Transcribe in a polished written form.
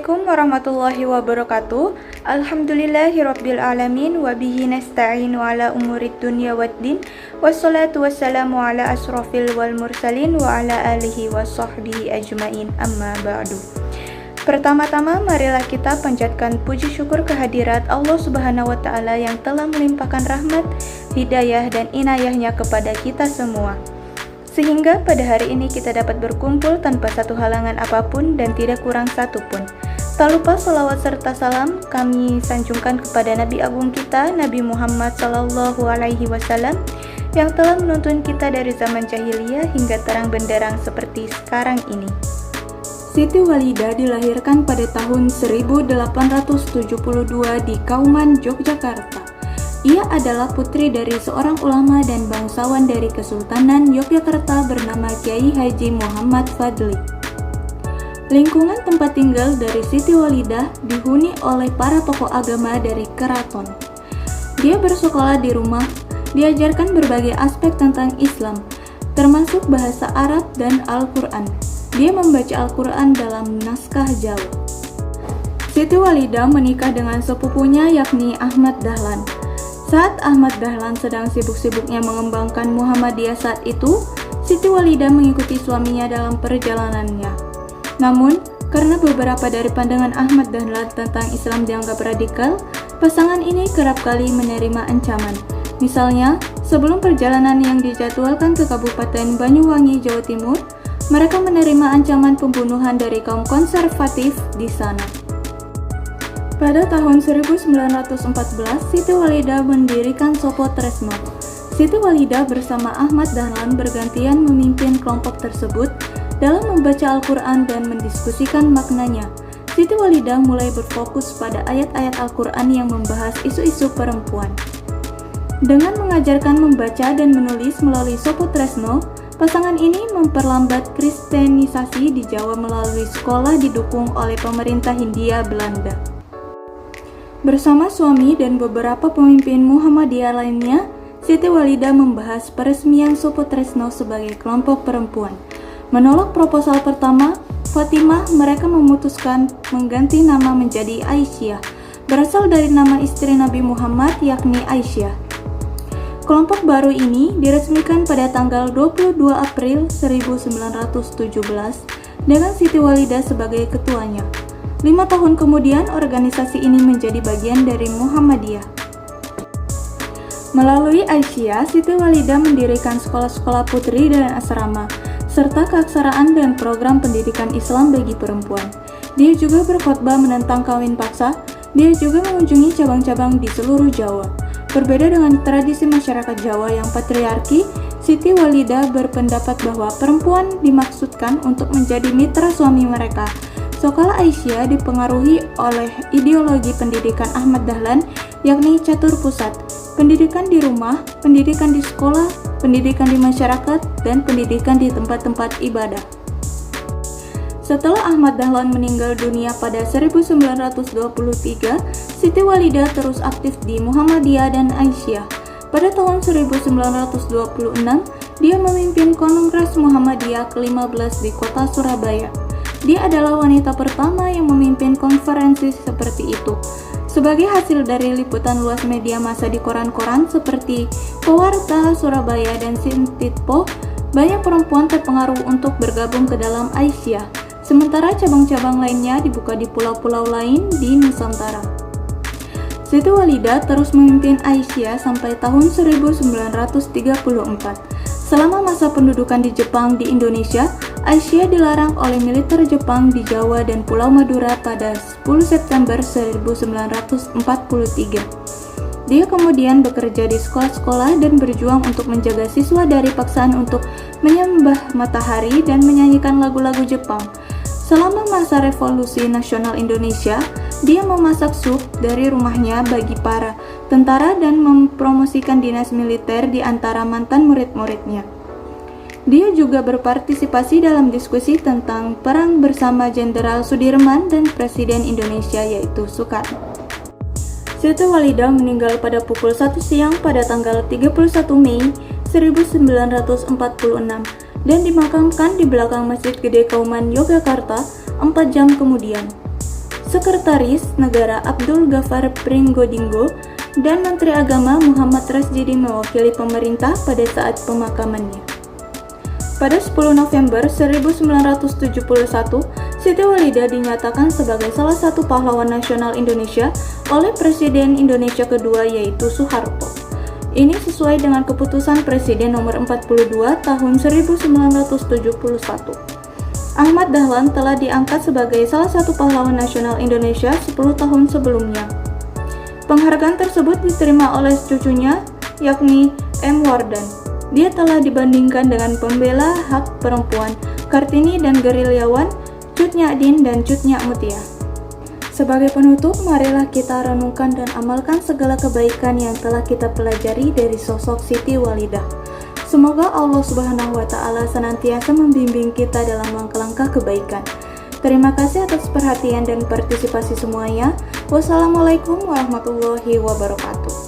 Assalamualaikum warahmatullahi wabarakatuh. Alhamdulillahirabbil alamin wa bihi nasta'inu ala umurid dunya waddin. Wassalatu wassalamu ala asrofil wal mursalin wa ala alihi washabbihi ajmain. Amma ba'du. Pertama-tama marilah kita panjatkan puji syukur kehadirat Allah Subhanahu wa taala yang telah melimpahkan rahmat, hidayah dan inayahnya kepada kita semua, sehingga pada hari ini kita dapat berkumpul tanpa satu halangan apapun dan tidak kurang satu pun. Tak lupa salawat serta salam kami sanjungkan kepada Nabi Agung kita, Nabi Muhammad Sallallahu Alaihi Wasallam, yang telah menuntun kita dari zaman jahiliyah hingga terang benderang seperti sekarang ini. Siti Walidah dilahirkan pada tahun 1872 di Kauman, Yogyakarta. Ia adalah putri dari seorang ulama dan bangsawan dari Kesultanan Yogyakarta bernama Kiai Haji Muhammad Fadli. Lingkungan tempat tinggal dari Siti Walidah dihuni oleh para tokoh agama dari keraton. Dia bersekolah di rumah, diajarkan berbagai aspek tentang Islam, termasuk bahasa Arab dan Al-Quran. Dia membaca Al-Quran dalam naskah Jawa. Siti Walidah menikah dengan sepupunya yakni Ahmad Dahlan. Saat Ahmad Dahlan sedang sibuk-sibuknya mengembangkan Muhammadiyah saat itu, Siti Walidah mengikuti suaminya dalam perjalanannya. Namun, karena beberapa dari pandangan Ahmad Dahlan tentang Islam dianggap radikal, pasangan ini kerap kali menerima ancaman. Misalnya, sebelum perjalanan yang dijadwalkan ke Kabupaten Banyuwangi, Jawa Timur, mereka menerima ancaman pembunuhan dari kaum konservatif di sana. Pada tahun 1914, Siti Walidah mendirikan Sopo Tresno. Siti Walidah bersama Ahmad Dahlan bergantian memimpin kelompok tersebut dalam membaca Al-Quran dan mendiskusikan maknanya. Siti Walidah mulai berfokus pada ayat-ayat Al-Quran yang membahas isu-isu perempuan. Dengan mengajarkan membaca dan menulis melalui Sopo Tresno, pasangan ini memperlambat kristenisasi di Jawa melalui sekolah didukung oleh pemerintah Hindia Belanda. Bersama suami dan beberapa pemimpin Muhammadiyah lainnya, Siti Walidah membahas peresmian Sopo Tresno sebagai kelompok perempuan. Menolak proposal pertama, Fatimah, mereka memutuskan mengganti nama menjadi Aisyah, berasal dari nama istri Nabi Muhammad yakni Aisyah. Kelompok baru ini diresmikan pada tanggal 22 April 1917 dengan Siti Walidah sebagai ketuanya. 5 tahun kemudian, organisasi ini menjadi bagian dari Muhammadiyah. Melalui Aisyah, Siti Walidah mendirikan sekolah-sekolah putri dan asrama, serta keaksaraan dan program pendidikan Islam bagi perempuan. Dia juga berkhotbah menentang kawin paksa. Dia juga mengunjungi cabang-cabang di seluruh Jawa. Berbeda dengan tradisi masyarakat Jawa yang patriarki, Siti Walidah berpendapat bahwa perempuan dimaksudkan untuk menjadi mitra suami mereka. Sekolah Aisyah dipengaruhi oleh ideologi pendidikan Ahmad Dahlan, yakni catur pusat, pendidikan di rumah, pendidikan di sekolah, pendidikan di masyarakat, dan pendidikan di tempat-tempat ibadah. Setelah Ahmad Dahlan meninggal dunia pada 1923, Siti Walidah terus aktif di Muhammadiyah dan Aisyah. Pada tahun 1926, dia memimpin Kongres Muhammadiyah ke-15 di kota Surabaya. Dia adalah wanita pertama yang memimpin konferensi seperti itu. Sebagai hasil dari liputan luas media massa di koran-koran seperti Pewarta, Surabaya, dan Sintitpo, banyak perempuan terpengaruh untuk bergabung ke dalam Aisyah, sementara cabang-cabang lainnya dibuka di pulau-pulau lain di Nusantara. Siti Walidah terus memimpin Aisyah sampai tahun 1934. Selama masa pendudukan di Jepang di Indonesia, Aisyah dilarang oleh militer Jepang di Jawa dan Pulau Madura pada 10 September 1943. Dia kemudian bekerja di sekolah-sekolah dan berjuang untuk menjaga siswa dari paksaan untuk menyembah matahari dan menyanyikan lagu-lagu Jepang. Selama masa Revolusi Nasional Indonesia, dia memasak sup dari rumahnya bagi para tentara dan mempromosikan dinas militer di antara mantan murid-muridnya. Dia juga berpartisipasi dalam diskusi tentang perang bersama Jenderal Sudirman dan Presiden Indonesia yaitu Soekarno. Siti Walidah meninggal pada pukul 1 siang pada tanggal 31 Mei 1946 dan dimakamkan di belakang Masjid Gede Kauman, Yogyakarta 4 jam kemudian. Sekretaris Negara Abdul Ghaffar Pringgodingo, dan Menteri Agama Muhammad Rasjidi mewakili pemerintah pada saat pemakamannya. Pada 10 November 1971, Siti Walidah dinyatakan sebagai salah satu pahlawan nasional Indonesia oleh Presiden Indonesia kedua yaitu Soeharto. Ini sesuai dengan keputusan Presiden nomor 42 tahun 1971. Ahmad Dahlan telah diangkat sebagai salah satu pahlawan nasional Indonesia 10 tahun sebelumnya. Penghargaan tersebut diterima oleh cucunya, yakni M. Wardan. Dia telah dibandingkan dengan pembela hak perempuan Kartini dan gerilyawan Cut Nyak dan Cut Nyak Mutia. Sebagai penutup, marilah kita renungkan dan amalkan segala kebaikan yang telah kita pelajari dari sosok Siti Walidah. Semoga Allah Subhanahu wa Ta'ala senantiasa membimbing kita dalam langkah-langkah kebaikan. Terima kasih atas perhatian dan partisipasi semuanya. Wassalamualaikum warahmatullahi wabarakatuh.